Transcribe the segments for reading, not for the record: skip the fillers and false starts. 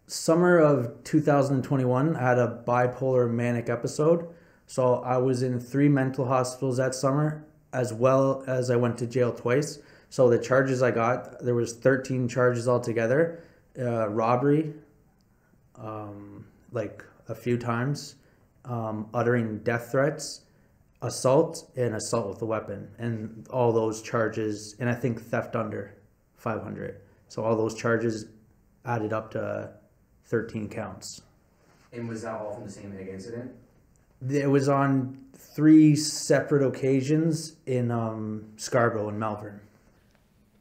Summer of 2021, I had a bipolar manic episode. So I was in three mental hospitals that summer, as well as I went to jail twice. So the charges I got, there was 13 charges altogether. Robbery, like a few times, uttering death threats, assault, and assault with a weapon. And all those charges, and I think theft under 500. So all those charges added up to 13 counts. And was that all from the same egg incident? It was on three separate occasions in Scarborough and Malvern.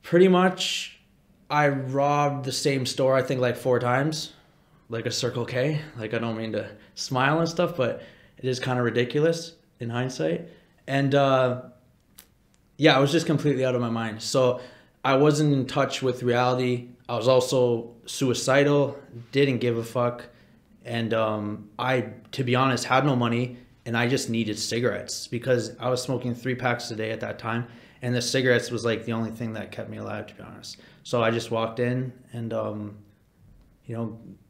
Pretty much, I robbed the same store, I think, like 4 times, like a Circle K. Like, I don't mean to smile and stuff, but it is kind of ridiculous in hindsight. And yeah, I was just completely out of my mind. So I wasn't in touch with reality. I was also suicidal, didn't give a fuck. And I, to be honest, had no money, and I just needed cigarettes because I was smoking 3 packs a day at that time. And the cigarettes was like the only thing that kept me alive, to be honest. So I just walked in and,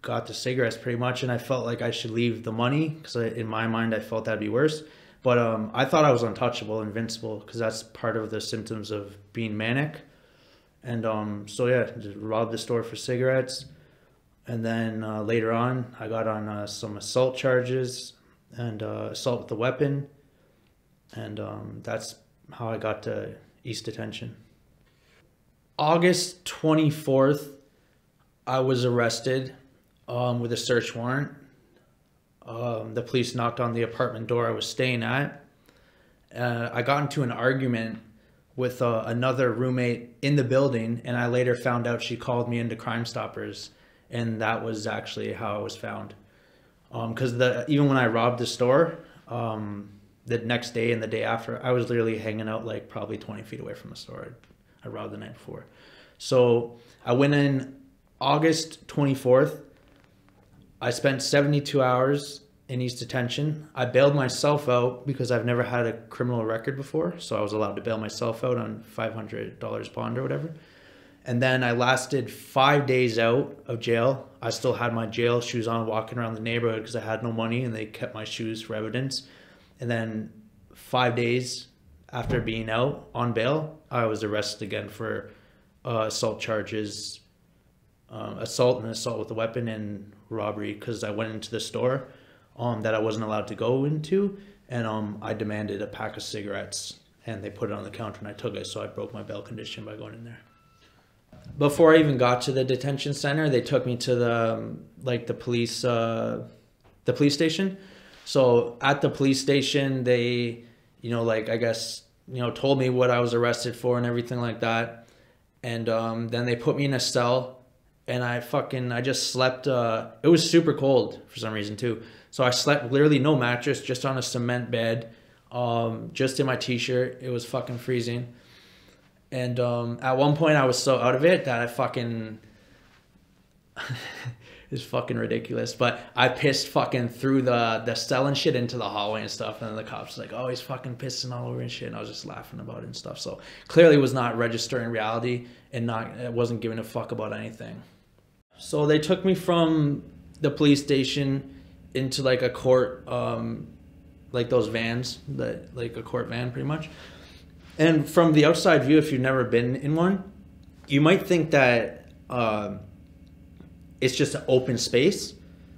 got the cigarettes pretty much. And I felt like I should leave the money because in my mind, I felt that'd be worse. But I thought I was untouchable, invincible, because that's part of the symptoms of being manic. And so yeah, just robbed the store for cigarettes. And then later on, I got on some assault charges and assault with a weapon. And that's how I got to East Detention. August 24th, I was arrested with a search warrant. The police knocked on the apartment door I was staying at. I got into an argument with another roommate in the building, and I later found out she called me into Crime Stoppers, and that was actually how I was found. Because even when I robbed the store, the next day and the day after, I was literally hanging out like probably 20 feet away from the store I robbed the night before. So I went in August 24th. I spent 72 hours in East Detention. I bailed myself out because I've never had a criminal record before. So I was allowed to bail myself out on $500 bond or whatever. And then I lasted 5 days out of jail. I still had my jail shoes on, walking around the neighborhood because I had no money, and they kept my shoes for evidence. And then 5 days after being out on bail, I was arrested again for assault charges, assault and assault with a weapon, and robbery, because I went into the store that I wasn't allowed to go into, and I demanded a pack of cigarettes, and they put it on the counter and I took it, so I broke my bail condition by going in there. Before I even got to the detention center, they took me to the police station. So at the police station, they, told me what I was arrested for and everything like that. And then they put me in a cell, and I just slept. It was super cold for some reason too. So I slept literally no mattress, just on a cement bed, just in my t-shirt. It was fucking freezing. And at one point I was so out of it that it's fucking ridiculous, but I pissed fucking through the cell and shit into the hallway and stuff, and then the cops were like, oh, he's fucking pissing all over and shit, and I was just laughing about it and stuff. So clearly was not registering reality, and wasn't giving a fuck about anything. So they took me from the police station into like a court, like those vans, like a court van pretty much. And from the outside view, if you've never been in one, you might think that it's just an open space,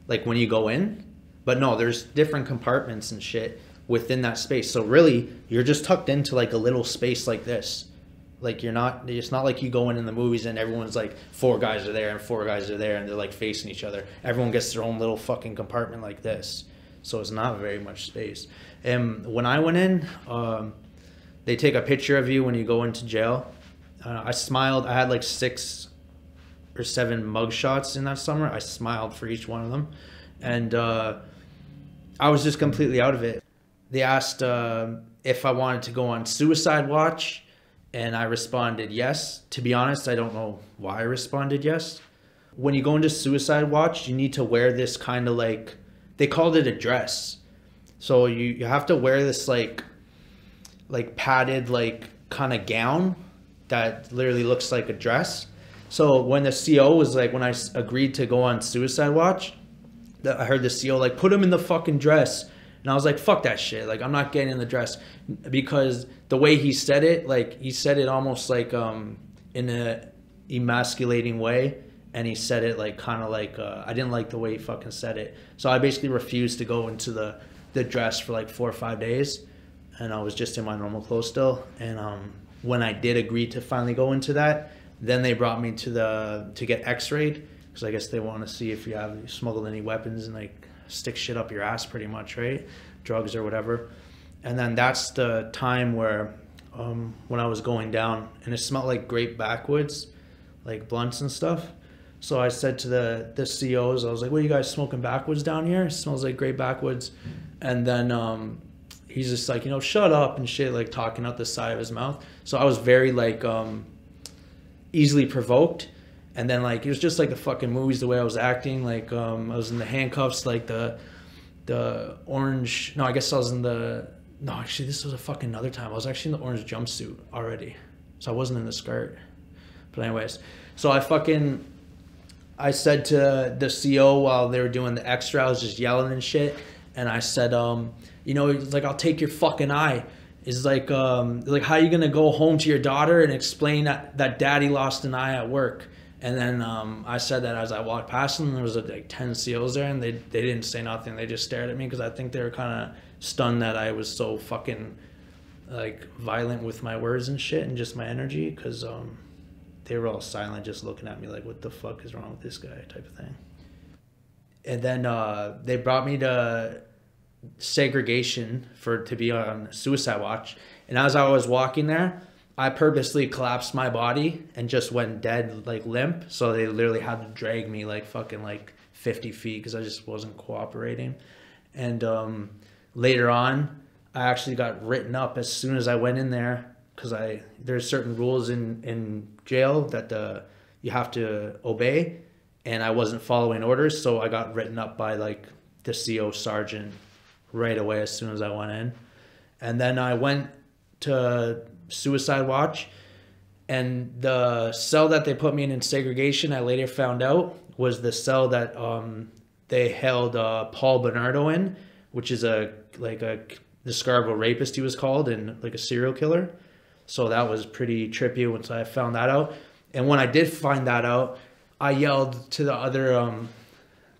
like when you go in. But no, there's different compartments and shit within that space. So really, you're just tucked into like a little space like this. Like it's not like you go in the movies and everyone's like 4 guys are there and 4 guys are there and they're like facing each other. Everyone gets their own little fucking compartment like this. So it's not very much space. And when I went in, they take a picture of you when you go into jail. I smiled. I had like 6 or 7 mug shots in that summer. I smiled for each one of them. And I was just completely out of it. They asked if I wanted to go on suicide watch, and I responded yes. To be honest, I don't know why I responded yes. When you go into suicide watch, you need to wear this kind of like, they called it a dress. So you have to wear this like padded like kind of gown that literally looks like a dress. So when the CO was like, when I agreed to go on suicide watch, I heard the CO like, put him in the fucking dress. And I was like, fuck that shit. Like, I'm not getting in the dress. Because the way he said it, like, he said it almost like in a emasculating way. And he said it like kind of like, I didn't like the way he fucking said it. So I basically refused to go into the dress for like 4 or 5 days. And I was just in my normal clothes still. And when I did agree to finally go into that, then they brought me to get x-rayed. Because I guess they want to see if you have smuggled any weapons and like stick shit up your ass pretty much, right? Drugs or whatever. And then that's the time where when I was going down, and it smelled like grape backwoods, like blunts and stuff. So I said to the COs, I was like, what are you guys smoking backwoods down here? It smells like grape backwoods. And then he's just like, you know, shut up and shit, like talking out the side of his mouth. So I was very like easily provoked. And then like, it was just like the fucking movies, the way I was acting. Like I was in the handcuffs, like the orange, no, I guess I was in the, no, actually this was a fucking another time. I was actually in the orange jumpsuit already. So I wasn't in the skirt. But anyways, so I said to the CO while they were doing the extra, I was just yelling and shit. And I said, you know, it's like, I'll take your fucking eye. It's like how you going to go home to your daughter and explain that daddy lost an eye at work? And then I said that as I walked past them, there was like 10 COs there, and they didn't say nothing. They just stared at me because I think they were kind of stunned that I was so fucking like violent with my words and shit and just my energy, because they were all silent, just looking at me like, what the fuck is wrong with this guy type of thing. And then they brought me to segregation to be on suicide watch. And as I was walking there, I purposely collapsed my body and just went dead, like limp. So they literally had to drag me like fucking like 50 feet because I just wasn't cooperating. And later on, I actually got written up as soon as I went in there, because there's certain rules in jail that you have to obey, and I wasn't following orders, so I got written up by like the CO sergeant right away as soon as I went in. And then I went to suicide watch, and the cell that they put me in segregation, I later found out was the cell that they held Paul Bernardo in, which is a discoverable rapist, he was called, and like a serial killer. So that was pretty trippy once I found that out. And when I did find that out, I yelled to the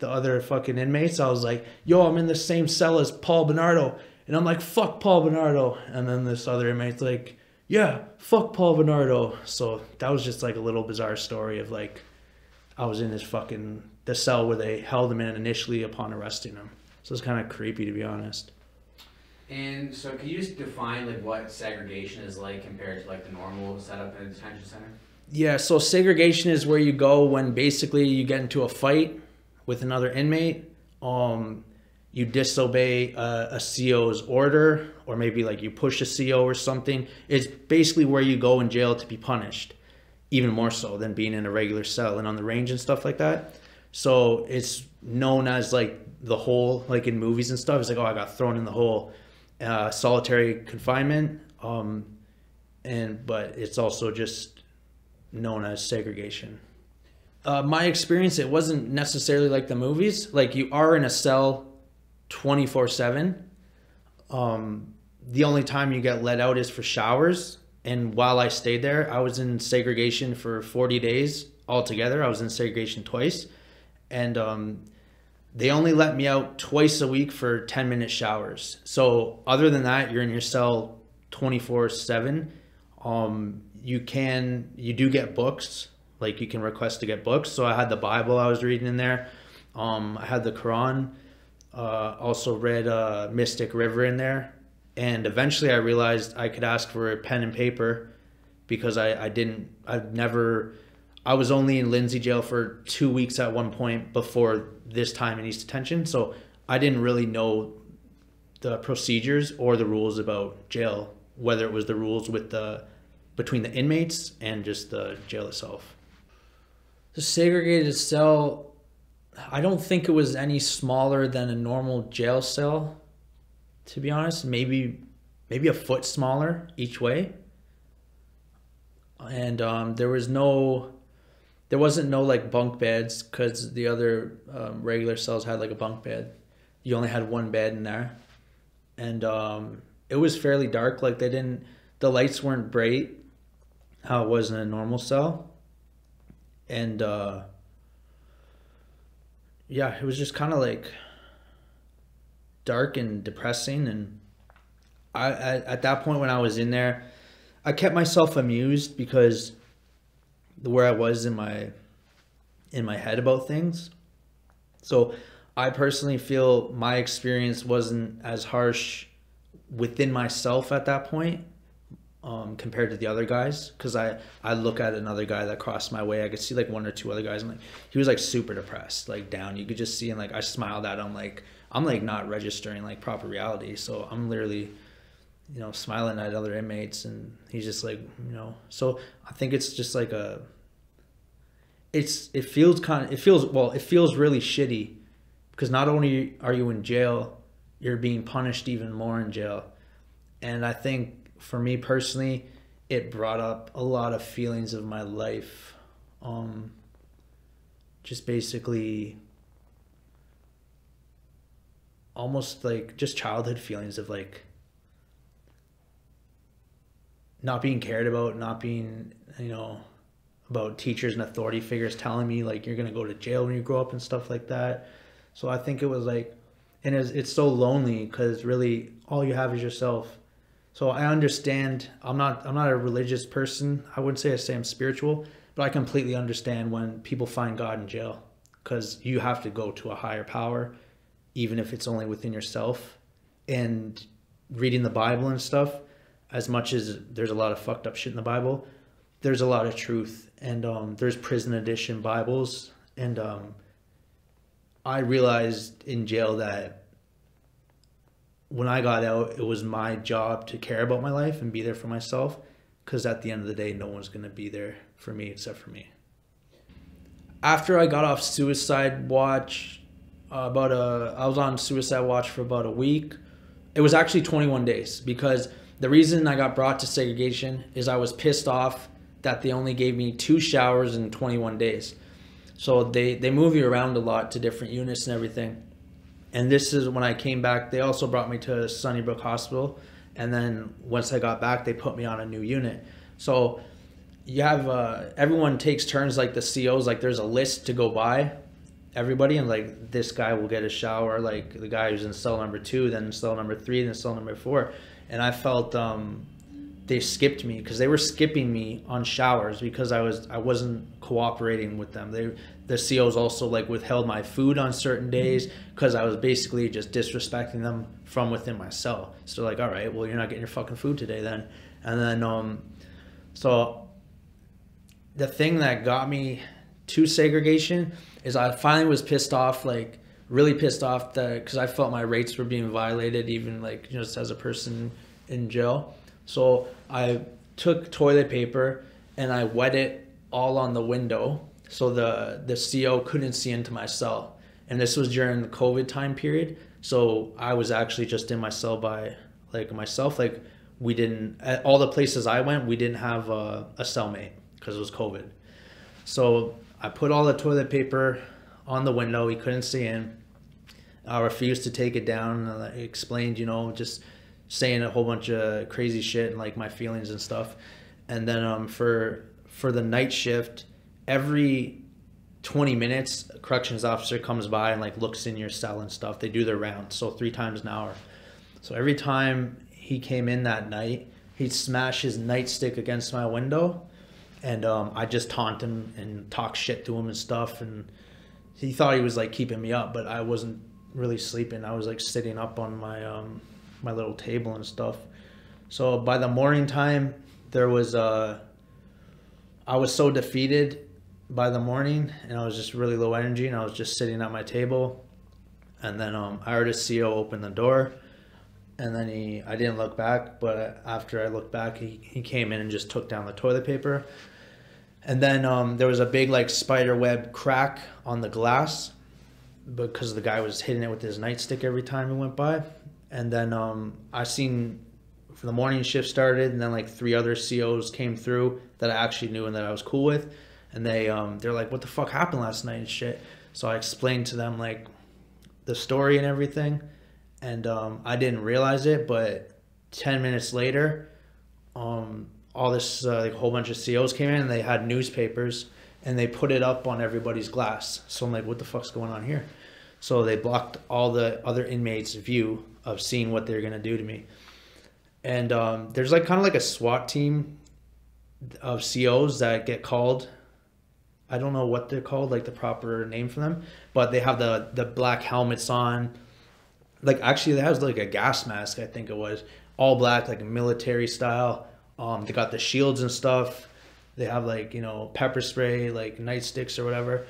other fucking inmates. I was like, yo, I'm in the same cell as Paul Bernardo. And I'm like, fuck Paul Bernardo. And then this other inmate's like, yeah, fuck Paul Bernardo. So that was just like a little bizarre story of like, I was in the cell where they held him in initially upon arresting him. So it's kind of creepy, to be honest. And so can you just define like what segregation is like compared to like the normal setup in a detention center? Yeah, so segregation is where you go when basically you get into a fight with another inmate. You disobey a CO's order, or maybe like you push a CO or something. It's basically where you go in jail to be punished, even more so than being in a regular cell and on the range and stuff like that. So it's known as like the hole, like in movies and stuff. It's like, oh, I got thrown in the hole. Solitary confinement, but it's also just known as segregation. My experience, it wasn't necessarily like the movies. Like, you are in a cell 24/7. The only time you get let out is for showers. And while I stayed there, I was in segregation for 40 days altogether. I was in segregation twice. And they only let me out twice a week for 10-minute showers. So other than that, you're in your cell 24/7. You do get books, like you can request to get books. So I had the Bible I was reading in there. I had the Quran, also read Mystic River in there. And eventually I realized I could ask for a pen and paper, because I was only in Lindsay jail for 2 weeks at one point before this time in East Detention. So I didn't really know the procedures or the rules about jail, whether it was the rules between the inmates and just the jail itself. The segregated cell, I don't think it was any smaller than a normal jail cell, to be honest. Maybe a foot smaller each way. And there was no there wasn't no like bunk beds because the other regular cells had like a bunk bed. You only had one bed in there, and it was fairly dark. Like the lights weren't bright how it was in a normal cell, and yeah, it was just kind of like dark and depressing. And I at that point when I was in there, I kept myself amused because where I was in my head about things. So I personally feel my experience wasn't as harsh within myself at that point, compared to the other guys. Because I look at another guy that crossed my way, I could see like one or two other guys, and like he was like super depressed, like down. You could just see, and like I smiled at him, like I'm like not registering like proper reality. So I'm literally, smiling at other inmates, and he's just like, So I think it's just like it feels really shitty because not only are you in jail, you're being punished even more in jail. And I think for me personally, it brought up a lot of feelings of my life. Just basically almost like just childhood feelings of like not being cared about, not being, about teachers and authority figures telling me like you're going to go to jail when you grow up and stuff like that. So I think it was like, and it's so lonely because really all you have is yourself. So I understand, I'm not a religious person. I wouldn't say I'm spiritual, but I completely understand when people find God in jail, because you have to go to a higher power, even if it's only within yourself. And reading the Bible and stuff, as much as there's a lot of fucked up shit in the Bible, there's a lot of truth. And there's prison edition Bibles. And I realized in jail that when I got out, it was my job to care about my life and be there for myself, because at the end of the day, no one's going to be there for me except for me. After I got off suicide watch, I was on suicide watch for about a week. It was actually 21 days, because the reason I got brought to segregation is I was pissed off that they only gave me 2 showers in 21 days. So they move you around a lot to different units and everything. And this is when I came back. They also brought me to Sunnybrook Hospital. And then once I got back, they put me on a new unit. So you have, everyone takes turns, like the COs, like there's a list to go by everybody. And like this guy will get a shower, like the guy who's in cell number 2, then cell number 3, then cell number 4. And I felt they skipped me, because they were skipping me on showers because I wasn't cooperating with them. The COs also like withheld my food on certain days because I was basically just disrespecting them from within my cell. So like, all right, well, you're not getting your fucking food today then. And then so the thing that got me to segregation is I finally was pissed off, like really pissed off, that because I felt my rights were being violated, even like just as a person in jail. So I took toilet paper and I wet it all on the window so the CO couldn't see into my cell. And this was during the COVID time period. So I was actually just in my cell by like myself. Like we didn't, at all the places I went, we didn't have a cellmate because it was COVID. So I put all the toilet paper on the window. He couldn't see in. I refused to take it down. And I explained, just saying a whole bunch of crazy shit and like my feelings and stuff. And then for the night shift, every 20 minutes a corrections officer comes by and like looks in your cell and stuff. They do their rounds, so 3 times an hour. So every time he came in that night, he'd smash his nightstick against my window, and I just taunt him and talk shit to him and stuff. And he thought he was like keeping me up, but I wasn't really sleeping. I was like sitting up on my my little table and stuff. So by the morning time, there was I was so defeated by the morning, and I was just really low energy, and I was just sitting at my table. And then I heard a CO open the door, and then I didn't look back, but after I looked back, he came in and just took down the toilet paper. And then there was a big like spider web crack on the glass because the guy was hitting it with his nightstick every time he went by. And then I seen for the morning shift started, and then like 3 other COs came through that I actually knew and that I was cool with. and they're like, what the fuck happened last night and shit. So I explained to them like the story and everything, and I didn't realize it, but 10 minutes later, all this like a whole bunch of COs came in, and they had newspapers, and they put it up on everybody's glass. So I'm like, what the fuck's going on here? So they blocked all the other inmates' view of seeing what they're gonna do to me. And there's like kind of like a SWAT team of COs that get called. I don't know what they're called, like the proper name for them, but they have the black helmets on. Like actually they have like a gas mask, I think it was, all black, like military style. They got the shields and stuff. They have like, you know, pepper spray, like nightsticks or whatever.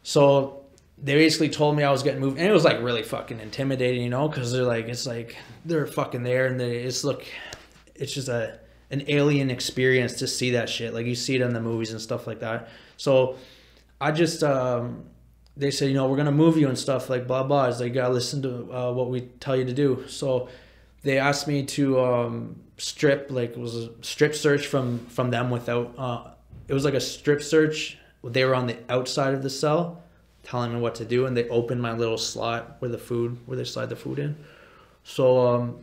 So they basically told me I was getting moved, and it was like really fucking intimidating, you know, because they're like, it's like they're fucking there, and it's just an alien experience to see that shit. Like you see it in the movies and stuff like that. So I just they said, you know, we're gonna move you and stuff, like blah blah. It's like, you gotta listen to what we tell you to do. So they asked me to strip, like it was a strip search from them without it was like a strip search. They were on the outside of the cell telling me what to do, and they opened my little slot where they slide the food in. So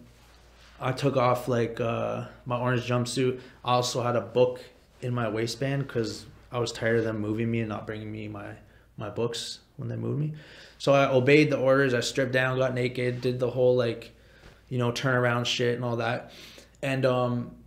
I took off like my orange jumpsuit. I also had a book in my waistband because I was tired of them moving me and not bringing me my books when they moved me. So I obeyed the orders. I stripped down, got naked, did the whole like, you know, turnaround shit and all that. And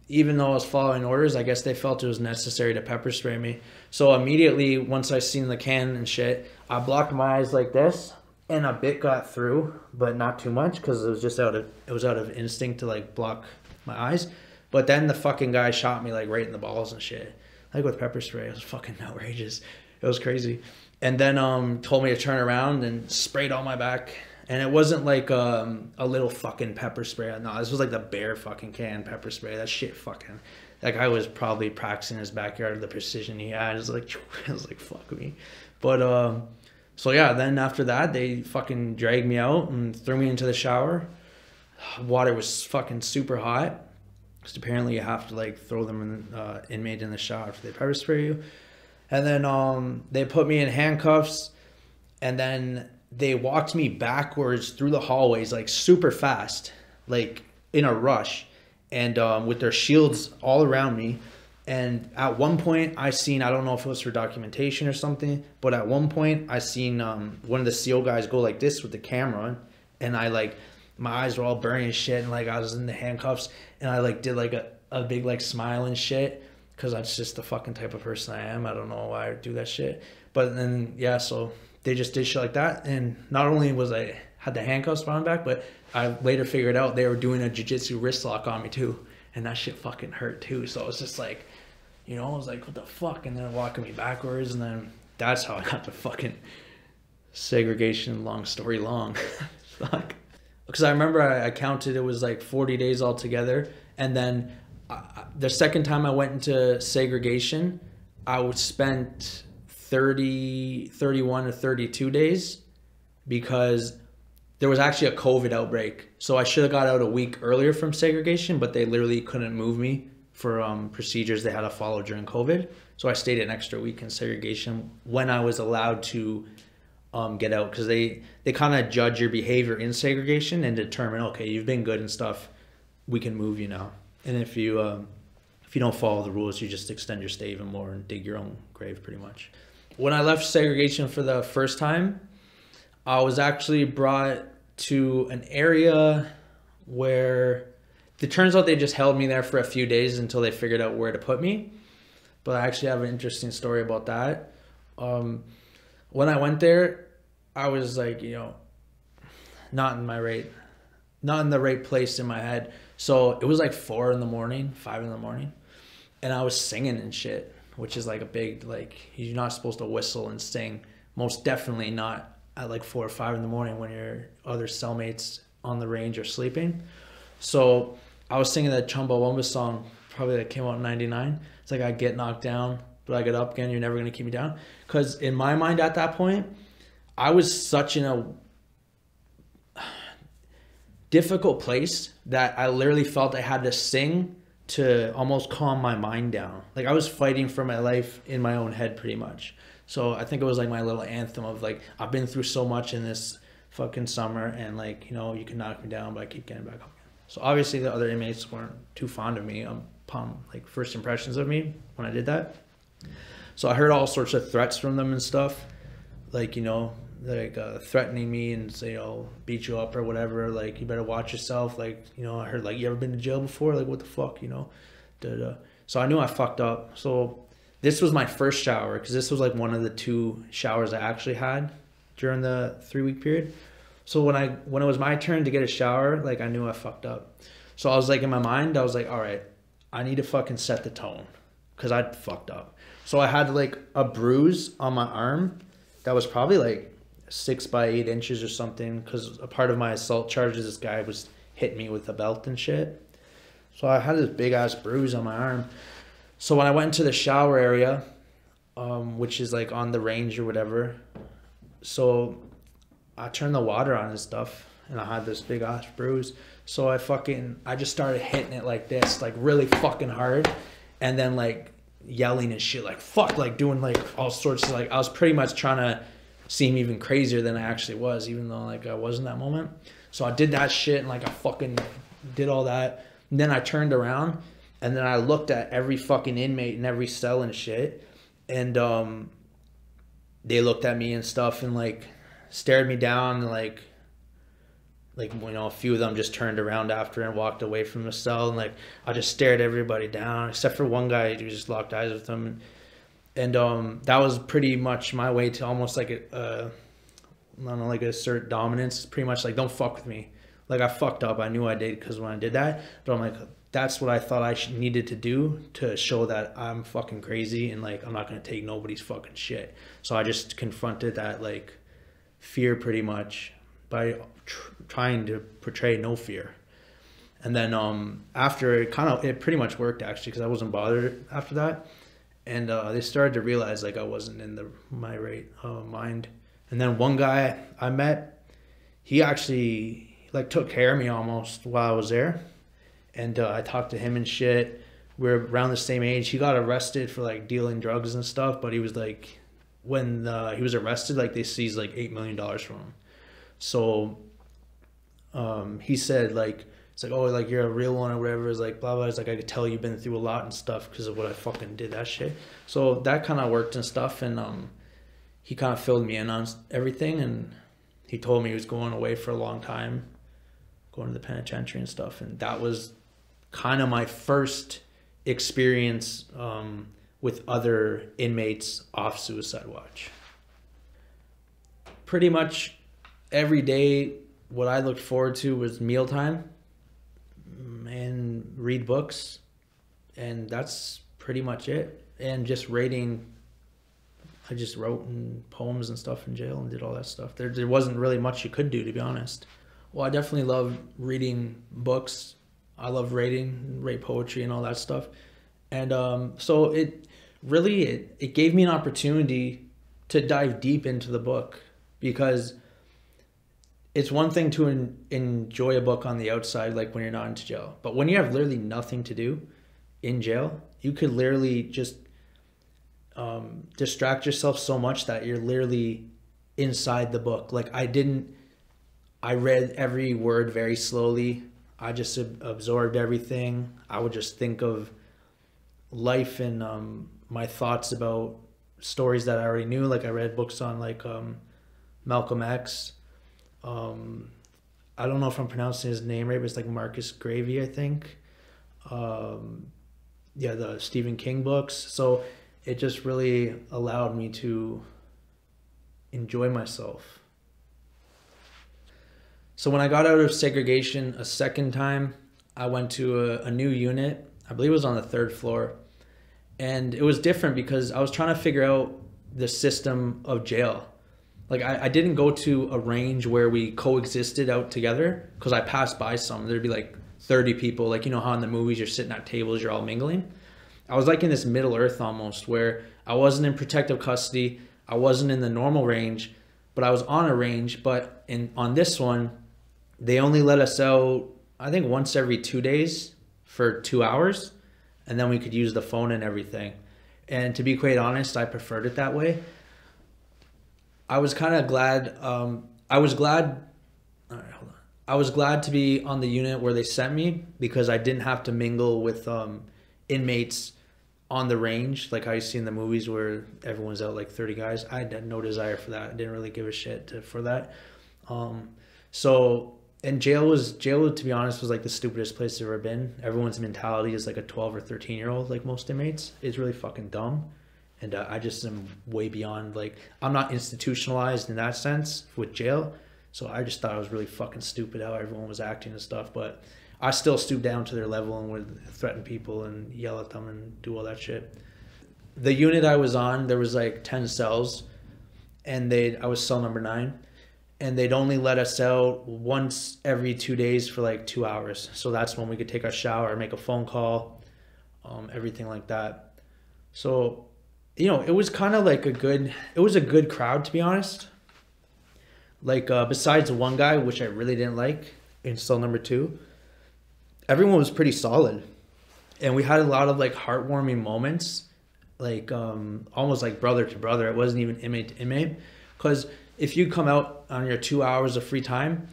even though I was following orders, I guess they felt it was necessary to pepper spray me. So immediately, once I seen the can and shit, I blocked my eyes like this, and a bit got through, but not too much, because it was just out of instinct to like block my eyes. But then the fucking guy shot me like right in the balls and shit, like with pepper spray. It was fucking outrageous. It was crazy. And then told me to turn around and sprayed on my back. And it wasn't like a little fucking pepper spray. No, this was like the bare fucking can pepper spray. That shit fucking, that guy was probably practicing in his backyard the precision he had. It was like fuck me. But so yeah, then after that they fucking dragged me out and threw me into the shower. Water was fucking super hot, because apparently you have to like throw them in inmate in the shower if they pepper spray you. And then they put me in handcuffs, and then they walked me backwards through the hallways like super fast, like in a rush, and with their shields all around me. And at one point I don't know if it was for documentation or something, but at one point I seen one of the SEAL guys go like this with the camera, and I like, my eyes were all burning and shit, and like I was in the handcuffs, and I like did like a big like smile and shit, because that's just the fucking type of person I am. I don't know why I do that shit. But then yeah, so they just did shit like that. And not only was I had the handcuffs on my back, but I later figured out they were doing a jiu-jitsu wrist lock on me too, and that shit fucking hurt too. So it was just like, you know, I was like, what the fuck? And then walking me backwards, and then that's how I got the fucking segregation. Long story long. Fuck. Because I remember I counted, it was like 40 days altogether. And then the second time I went into segregation, I would spend 31 or 32 days, because there was actually a COVID outbreak. So I should have got out a week earlier from segregation, but they literally couldn't move me for procedures they had to follow during COVID. So I stayed an extra week in segregation when I was allowed to get out, because they kind of judge your behavior in segregation and determine, okay, you've been good and stuff, we can move you now. And if you don't follow the rules, you just extend your stay even more and dig your own grave, pretty much. When I left segregation for the first time, I was actually brought to an area where it turns out they just held me there for a few days until they figured out where to put me. But I actually have an interesting story about that. When I went there, I was like, you know, not in the right place in my head. So it was like 4 in the morning, 5 in the morning, and I was singing and shit, which is like a big, like, you're not supposed to whistle and sing. Most definitely not at like 4 or 5 in the morning when your other cellmates on the range are sleeping. So I was singing that Chumbawamba song, probably that came out in 99. It's like, I get knocked down, but I get up again. You're never going to keep me down. Because in my mind at that point, I was such in a difficult place that I literally felt I had to sing to almost calm my mind down. Like I was fighting for my life in my own head pretty much. So I think it was like my little anthem of like, I've been through so much in this fucking summer, and like, you know, you can knock me down, but I keep getting back up. So obviously the other inmates weren't too fond of me upon like first impressions of me when I did that. So I heard all sorts of threats from them and stuff, like, you know, like threatening me and say, you know, beat you up or whatever, like you better watch yourself, like, you know, I heard like, you ever been to jail before, like what the fuck, you know. So I knew I fucked up. So this was my first shower, because this was like one of the 2 showers I actually had during the 3-week period. So when it was my turn to get a shower, like I knew I fucked up. So I was like, in my mind I was like, all right, I need to fucking set the tone, because I fucked up. So I had like a bruise on my arm that was probably like 6 by 8 inches or something, because a part of my assault charges, this guy was hitting me with a belt and shit. So I had this big ass bruise on my arm. So when I went into the shower area, which is like on the range or whatever, so I turned the water on and stuff, and I had this big ass bruise. So I just started hitting it like this, like really fucking hard, and then like yelling and shit, like fuck, like doing like all sorts of, like I was pretty much trying to seem even crazier than I actually was, even though like I was in that moment. So I did that shit, and like I fucking did all that, and then I turned around, and then I looked at every fucking inmate in every cell and shit, and they looked at me and stuff and like stared me down, and like you know, a few of them just turned around after and walked away from the cell, and like I just stared everybody down except for one guy who just locked eyes with them, and that was pretty much my way to almost like I don't know, like assert dominance. Pretty much like, don't fuck with me. Like I fucked up, I knew I did, because when I did that, but I'm like, that's what I thought I needed to do to show that I'm fucking crazy, and like I'm not gonna take nobody's fucking shit. So I just confronted that like fear pretty much by trying to portray no fear. And then after it pretty much worked actually, because I wasn't bothered after that, and they started to realize like I wasn't in my right mind. And then one guy I met, he actually like took care of me almost while I was there, and I talked to him and shit. We're around the same age. He got arrested for like dealing drugs and stuff, but he was like, when he was arrested, like they seized like $8 million from him. So he said like, it's like, oh, like you're a real one or whatever. It's like blah blah. It's like, I could tell you've been through a lot and stuff because of what I fucking did, that shit. So that kind of worked and stuff, and he kind of filled me in on everything, and he told me he was going away for a long time, going to the penitentiary and stuff, and that was kind of my first experience with other inmates off suicide watch. Pretty much every day, what I looked forward to was mealtime and read books, and that's pretty much it. And just reading, I just wrote poems and stuff in jail and did all that stuff. There wasn't really much you could do, to be honest. Well, I definitely love reading books. I love write poetry and all that stuff. And so it gave me an opportunity to dive deep into the book, because it's one thing to enjoy a book on the outside, like when you're not in jail. But when you have literally nothing to do in jail, you could literally just distract yourself so much that you're literally inside the book. Like I read every word very slowly. I just absorbed everything. I would just think of life and my thoughts about stories that I already knew. Like I read books on like Malcolm X. I don't know if I'm pronouncing his name right, but it's like Marcus Garvey, I think. Yeah, the Stephen King books. So it just really allowed me to enjoy myself. So when I got out of segregation a second time, I went to a new unit. I believe it was on the 3rd floor. And it was different because I was trying to figure out the system of jail. Like I didn't go to a range where we coexisted out together, because I passed by some. There'd be like 30 people, like you know how in the movies you're sitting at tables, you're all mingling. I was like in this middle earth almost, where I wasn't in protective custody. I wasn't in the normal range, but I was on a range. But on this one, they only let us out, I think once every 2 days for 2 hours. and then we could use the phone and everything. And to be quite honest, I preferred it that way. I was kind of glad. I was glad. All right, hold on. I was glad to be on the unit where they sent me because I didn't have to mingle with inmates on the range like I see in the movies where everyone's out like 30 guys. I had no desire for that. I didn't really give a shit for that. And jail, to be honest, was like the stupidest place I've ever been. Everyone's mentality is like a 12 or 13-year-old, like most inmates. It's really fucking dumb. And I just am way beyond, like, I'm not institutionalized in that sense with jail. So I just thought it was really fucking stupid how everyone was acting and stuff. But I still stooped down to their level and would threaten people and yell at them and do all that shit. The unit I was on, there was like 10 cells. And I was cell number 9. And they'd only let us out once every 2 days for like 2 hours. So that's when we could take our shower, make a phone call, everything like that. So, you know, it was kind of like it was a good crowd, to be honest. Like, besides one guy, which I really didn't like in cell number 2, everyone was pretty solid. And we had a lot of like heartwarming moments, like almost like brother to brother. It wasn't even inmate to inmate. Because if you come out on your 2 hours of free time,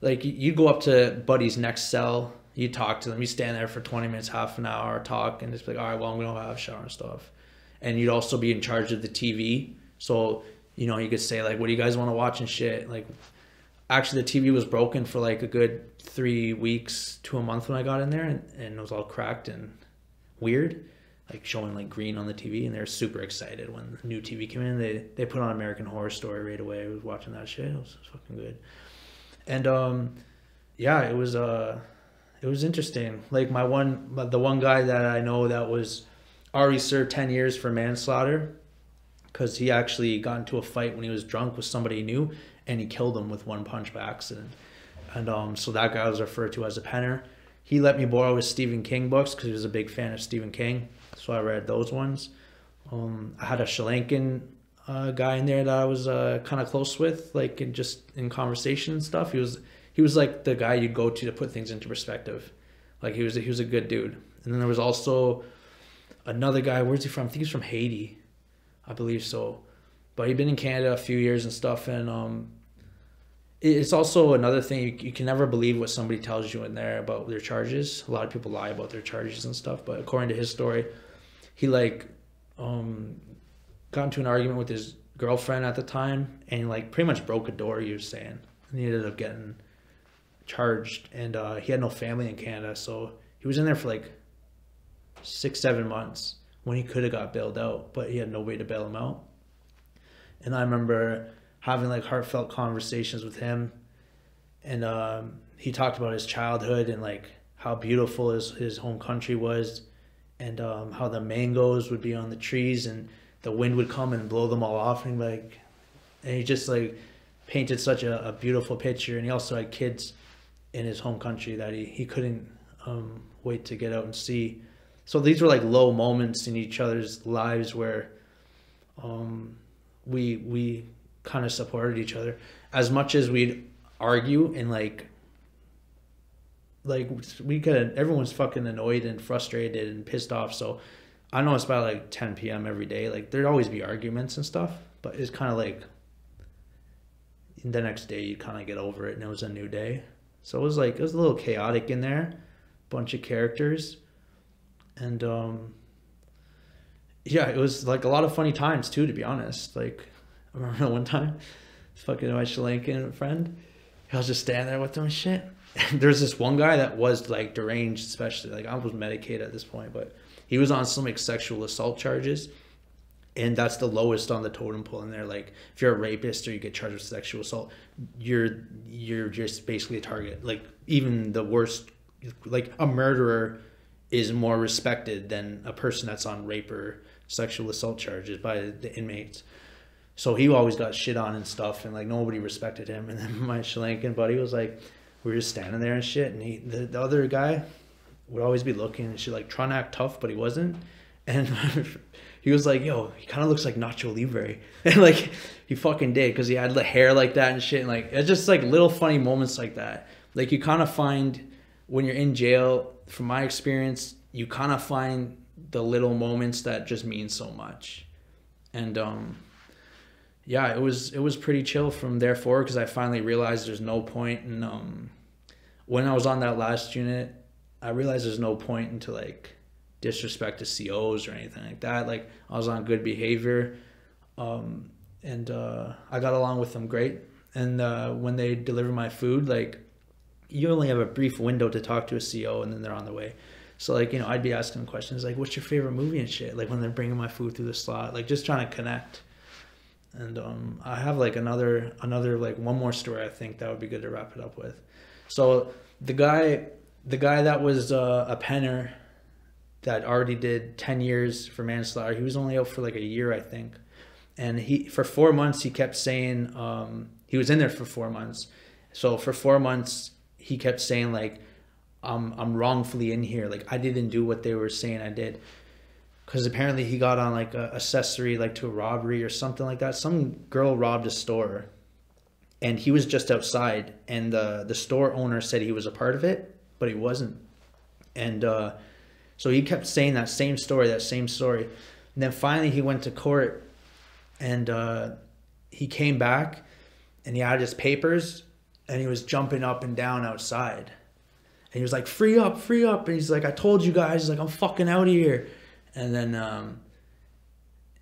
like you go up to buddy's next cell, you talk to them, you stand there for 20 minutes, half an hour, talk, and it's like, all right, well, I'm going to have a shower and stuff. And you'd also be in charge of the TV. So, you know, you could say like, what do you guys want to watch and shit? Like, actually the TV was broken for like a good 3 weeks to a month when I got in there, and it was all cracked and weird, like showing like green on the TV, and they were super excited when the new TV came in. They put on American Horror Story right away. I was watching that shit. It was fucking good. And yeah, it was interesting. Like the one guy that I know that was already served 10 years for manslaughter, because he actually got into a fight when he was drunk with somebody he knew, and he killed him with one punch by accident. And so that guy was referred to as a penner. He let me borrow his Stephen King books because he was a big fan of Stephen King. So I read those ones. I had a Sri Lankan guy in there that I was kind of close with, like in conversation and stuff. He was like the guy you'd go to put things into perspective. Like he was a good dude. And then there was also another guy. Where's he from? I think he's from Haiti, I believe so. But he'd been in Canada a few years and stuff. And it's also another thing, you can never believe what somebody tells you in there about their charges. A lot of people lie about their charges and stuff. But according to his story, he like got into an argument with his girlfriend at the time, and he like pretty much broke a door, he was saying. And he ended up getting charged, and he had no family in Canada, so he was in there for like 6-7 months when he could have got bailed out, but he had no way to bail him out. And I remember having like heartfelt conversations with him, and he talked about his childhood and like how beautiful his home country was, and how the mangoes would be on the trees and the wind would come and blow them all off, and he just like painted such a beautiful picture. And he also had kids in his home country that he couldn't wait to get out and see. So these were like low moments in each other's lives where we kind of supported each other as much as we'd argue, and like we could, everyone's fucking annoyed and frustrated and pissed off. So I know it's about like 10 p.m. every day. Like there'd always be arguments and stuff, but it's kind of like the next day you kind of get over it and it was a new day. So it was a little chaotic in there, bunch of characters. And yeah, it was like a lot of funny times too, to be honest. Like I remember one time, fucking my Sri Lankan friend, I was just standing there with him and shit. And there's this one guy that was like deranged, especially like I was medicated at this point, but he was on some like sexual assault charges, and that's the lowest on the totem pole in there. Like if you're a rapist or you get charged with sexual assault, you're just basically a target. Like even the worst, like a murderer is more respected than a person that's on rape or sexual assault charges by the inmates. So he always got shit on and stuff, and like nobody respected him. And then my Sri Lankan buddy was like, we were just standing there and shit, and the other guy would always be looking and shit, like trying to act tough, but he wasn't. And he was like, yo, he kind of looks like Nacho Libre. And like he fucking did, because he had the hair like that and shit. And like it's just like little funny moments like that. Like you kind of find when you're in jail, from my experience, you kind of find the little moments that just mean so much. And yeah, it was pretty chill from there forward, because I finally realized there's no point in when I was on that last unit, I realized there's no point into like disrespect to COs or anything like that. Like, I was on good behavior, and I got along with them great. And when they deliver my food, like, you only have a brief window to talk to a CO, and then they're on the way. So, like, you know, I'd be asking them questions like, what's your favorite movie and shit? Like, when they're bringing my food through the slot, like, just trying to connect. And I have like another like one more story I think that would be good to wrap it up with. So the guy that was a penner that already did 10 years for manslaughter, he was only out for like a year, I think. And for 4 months he kept saying, he was in there for 4 months. So for 4 months he kept saying like, I'm wrongfully in here. Like, I didn't do what they were saying I did. Because apparently he got on like a accessory like to a robbery or something like that. Some girl robbed a store, and he was just outside, and the store owner said he was a part of it, but he wasn't. And so he kept saying that same story. And then finally he went to court, and he came back, and he had his papers, and he was jumping up and down outside. And he was like, free up. And he's like, I told you guys. He's like, I'm fucking out of here. And then,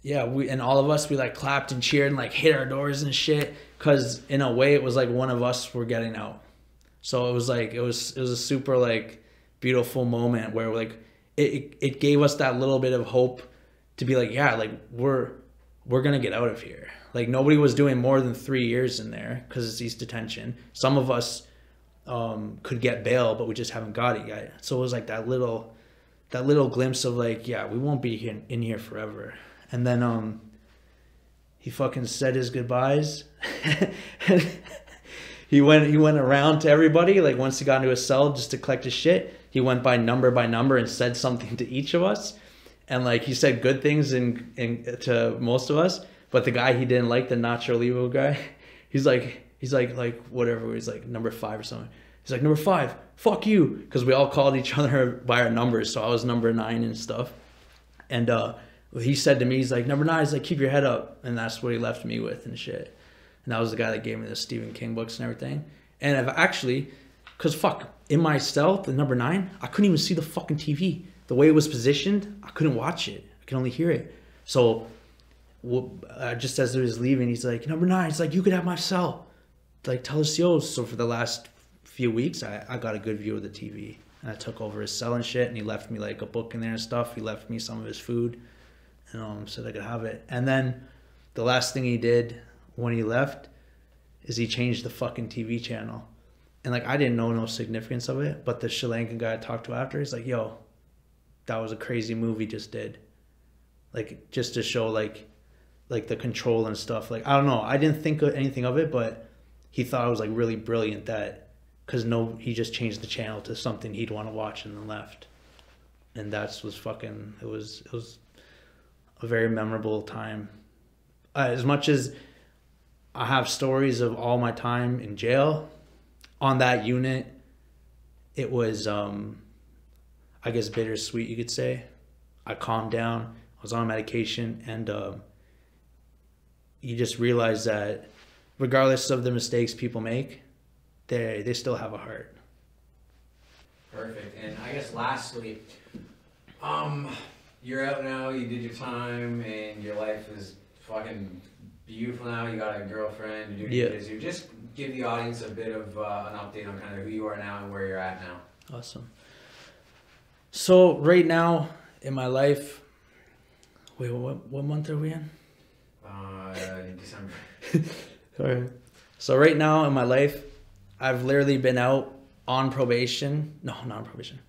yeah, all of us, we like clapped and cheered and like hit our doors and shit. Cause in a way it was like one of us were getting out. So it was like, it was a super like beautiful moment where like, it gave us that little bit of hope to be like, yeah, like we're going to get out of here. Like, nobody was doing more than 3 years in there cause it's East Detention. Some of us, could get bail, but we just haven't got it yet. So it was like that little glimpse of like, yeah, we won't be in here forever. And then he fucking said his goodbyes. he went around to everybody, like once he got into his cell just to collect his shit, he went by number and said something to each of us. And like, he said good things to most of us, but the guy he didn't like, the Nacho Libre guy, he's like whatever, he's like number 5 or something. He's like, number 5, fuck you. Because we all called each other by our numbers. So I was number 9 and stuff. And he said to me, he's like, number 9, he's like, keep your head up. And that's what he left me with and shit. And that was the guy that gave me the Stephen King books and everything. And I've actually, because fuck, in my cell, the number 9, I couldn't even see the fucking TV. The way it was positioned, I couldn't watch it. I could only hear it. So just as he was leaving, he's like, number 9, he's like, you could have my cell. Like, tell the COs. So for the last few weeks, I got a good view of the TV, and I took over his cell and shit, and he left me like a book in there and stuff. He left me some of his food, and said I could have it. And then the last thing he did when he left is he changed the fucking TV channel. And like, I didn't know no significance of it, but the Sri Lankan guy I talked to after, he's like, yo, that was a crazy move he just did. Like, just to show like the control and stuff. Like, I don't know, I didn't think anything of it, but he thought it was like really brilliant that, because he just changed the channel to something he'd want to watch and then left. And it was a very memorable time. As much as I have stories of all my time in jail, on that unit, it was, I guess, bittersweet, you could say. I calmed down, I was on medication, and you just realize that regardless of the mistakes people make, they still have a heart. Perfect. And I guess lastly, you're out now, you did your time, and your life is fucking beautiful now. You got a girlfriend, you're doing busy. Just give the audience a bit of an update on kind of who you are now and where you're at now. Awesome. So right now in my life, wait, what month are we in? December. Sorry. So right now in my life, I've literally been out on probation. No, not on probation.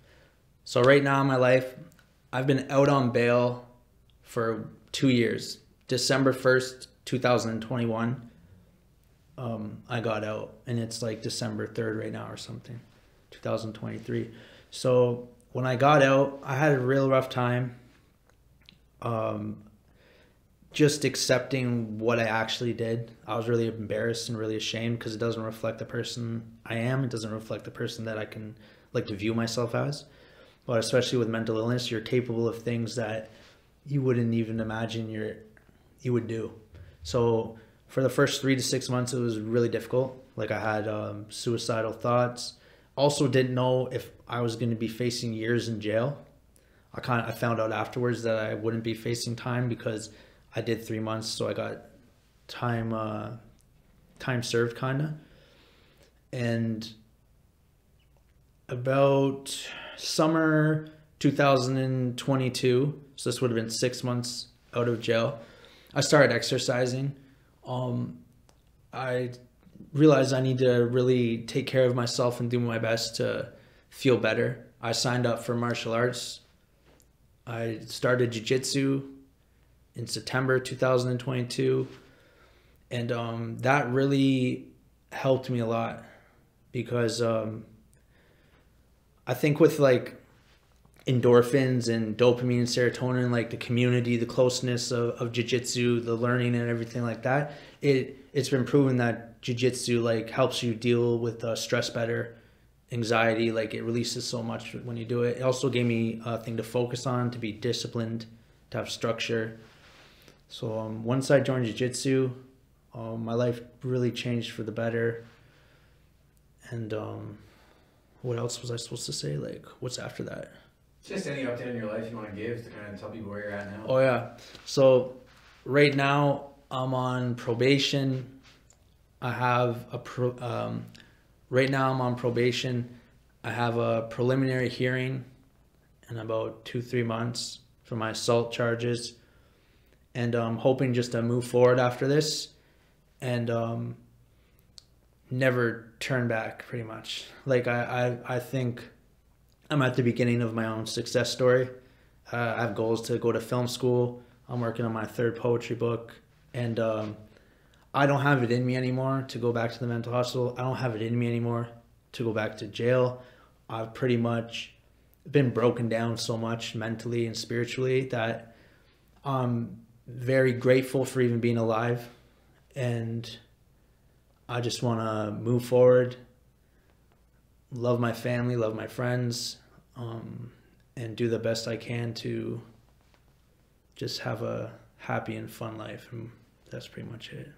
So right now in my life, I've been out on bail for 2 years. December 1st, 2021, I got out, and it's like December 3rd right now or something, 2023. So when I got out, I had a real rough time. Just accepting what I actually did. I was really embarrassed and really ashamed because it doesn't reflect the person I am. It doesn't reflect the person that I can like to view myself as. but especially with mental illness, you're capable of things that you wouldn't even imagine you would do. So for the first 3 to 6 months, it was really difficult. Like I had suicidal thoughts. Also didn't know if I was going to be facing years in jail. I found out afterwards that I wouldn't be facing time because I did 3 months, so I got time served kind of. And about summer 2022, so this would have been 6 months out of jail, I started exercising. I realized I need to really take care of myself and do my best to feel better. I signed up for martial arts. I started jiu-jitsu in September 2022, and that really helped me a lot because I think with like endorphins and dopamine and serotonin, like the community, the closeness of jiu-jitsu, the learning and everything like that, it's been proven that jiu-jitsu like helps you deal with stress better, anxiety, like it releases so much when you do it. It also gave me a thing to focus on, to be disciplined, to have structure. So once I joined jiu-jitsu, my life really changed for the better. And what else was I supposed to say? Like, what's after that? Just any update in your life you want to give to kind of tell people where you're at now. Oh yeah. So right now I'm on probation. Right now I'm on probation. I have a preliminary hearing in about 2-3 months for my assault charges. And I'm hoping just to move forward after this and never turn back, pretty much. Like I think I'm at the beginning of my own success story. I have goals to go to film school. I'm working on my 3rd poetry book. And I don't have it in me anymore to go back to the mental hospital. I don't have it in me anymore to go back to jail. I've pretty much been broken down so much mentally and spiritually that I'm very grateful for even being alive. And I just want to move forward, love my family, love my friends, and do the best I can to just have a happy and fun life. And that's pretty much it.